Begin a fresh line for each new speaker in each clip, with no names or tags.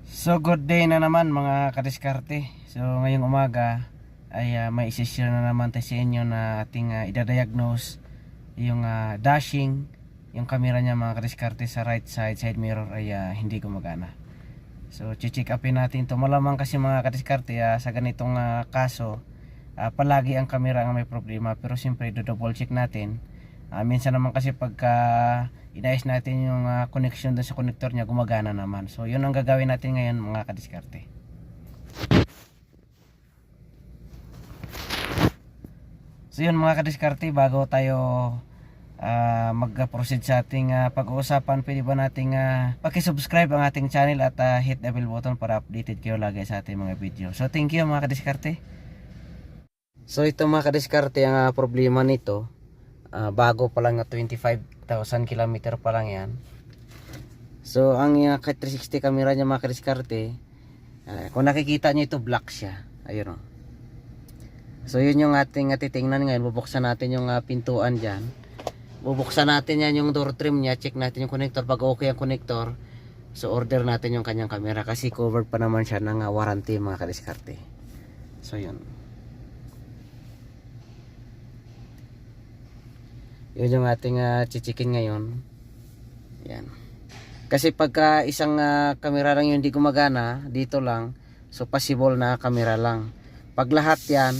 So good day na naman mga kadiskarte. So ngayong umaga ay may isi-share na naman tayo sa inyo na ating idadiagnose yung dashing, yung camera niya mga kadiskarte sa right side mirror ay hindi gumagana. So check upin natin to. Malamang kasi mga kadiskarte sa ganitong kaso palagi ang camera ang may problema, pero siyempre double check natin. Minsan naman kasi pagka inayos natin yung connection dun sa connector niya, gumagana naman. So yun ang gagawin natin ngayon mga kadiskarte. So yun mga kadiskarte, bago tayo mag-proceed sa ating pag-uusapan, pwede ba nating paki-subscribe ang ating channel at hit the bell button para updated kayo lagi sa ating mga video. So thank you mga kadiskarte. So ito mga kadiskarte, ang problema nito, bago pa lang na 25,000 km pa lang yan. So ang 360 camera niya mga kadiskarte, kung nakikita niyo ito, black siya. Ayun o. So yun yung ating titingnan ngayon. Bubuksan natin yung pintuan dyan. Bubuksan natin yan yung door trim niya. Check natin yung connector. Pag okay ang connector, so order natin yung kanyang camera, kasi covered pa naman siya ng warranty mga kadiskarte. So yun. Yun yung ating chichikin ngayon. Yan. Kasi pagka isang camera lang yung hindi gumagana, dito lang, so possible na camera lang. Pag lahat yan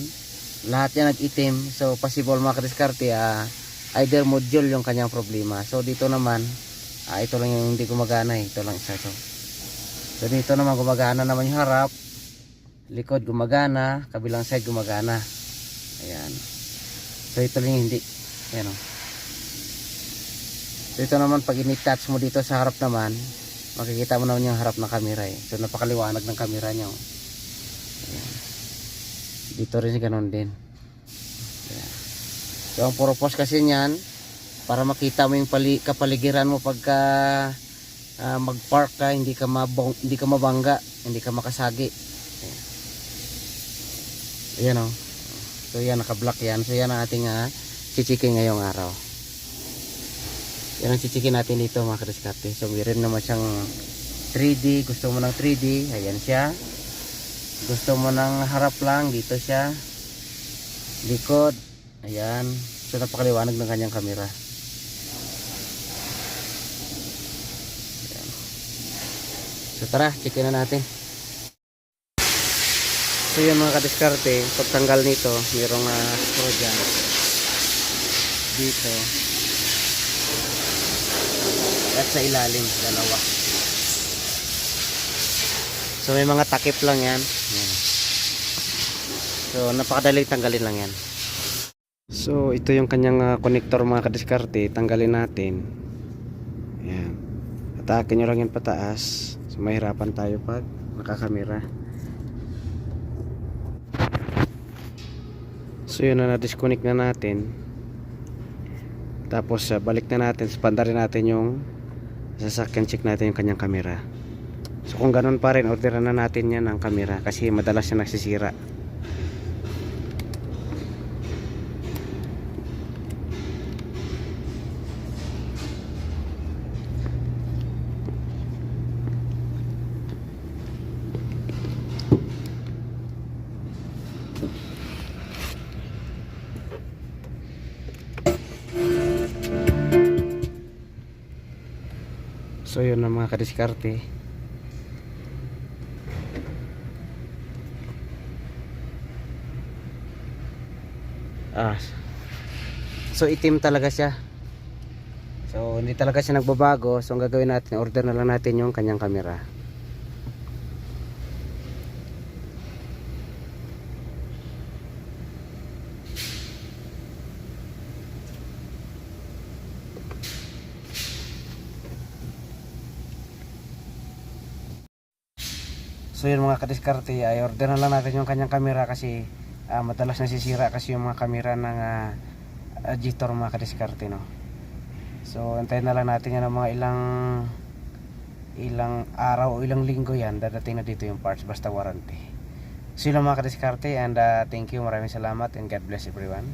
nag-itim, so possible mga kadiskarte, either module yung kanyang problema. So dito naman, ito lang yung hindi gumagana, ito lang isa to. So dito naman gumagana naman yung harap, likod gumagana, kabilang side gumagana. Ayan. So ito lang yung hindi. Ayan o. So ito naman, pag ini-touch mo dito sa harap naman, makikita mo naman yung harap ng camera eh. So napakaliwanag ng camera niya. Ayan. Dito rin ganoon din. Ayan. So ang purpose kasi niyan, para makita mo yung kapaligiran mo pagka mag-park ka, hindi ka mabangga, hindi ka makasagi. Ayan. Ayan o. So yan, naka-block yan. So yan ang ating chichikin ngayong araw. Yan ang chichikin natin dito mga kadiskarte. So meron naman siyang 3D. Gusto mo ng 3D, ayan siya. Gusto mo ng harap lang, dito siya. Likod, ayan. So napakaliwanag ng kanyang camera. Ayan. So tara, checkin na natin. So yan mga kadiskarte, pagtanggal nito, mayroong screw dyan dito at sa ilalim, dalawa. So may mga takip lang yan. Ayan. So napakadali tanggalin lang yan. So ito yung kanyang connector mga kadiskarte. Tanggalin natin. Ayan. Atakin nyo lang yan pataas. So mahirapan tayo pag nakakamera. So yun na, na-disconnect na natin. Tapos balik na natin, pandarin natin yung sasakyan, check natin yung kanyang camera. So kung ganun pa rin, orderan na natin yan ang camera, kasi madalas siya nagsisira. So yun na mga kadiskarte. So itim talaga siya. So hindi talaga siya nagbabago. So ang gagawin natin, order na lang natin yung kanyang camera. So yun mga kadiskarte, ay order na lang natin yung kanyang camera, kasi madalas nasisira kasi yung mga camera ng G-Tor mga kadiskarte, no. So antayin na lang natin yan ng mga ilang araw o ilang linggo, yan dadating na dito yung parts, basta warranty. So yun mga kadiskarte, and thank you, maraming salamat, and God bless everyone.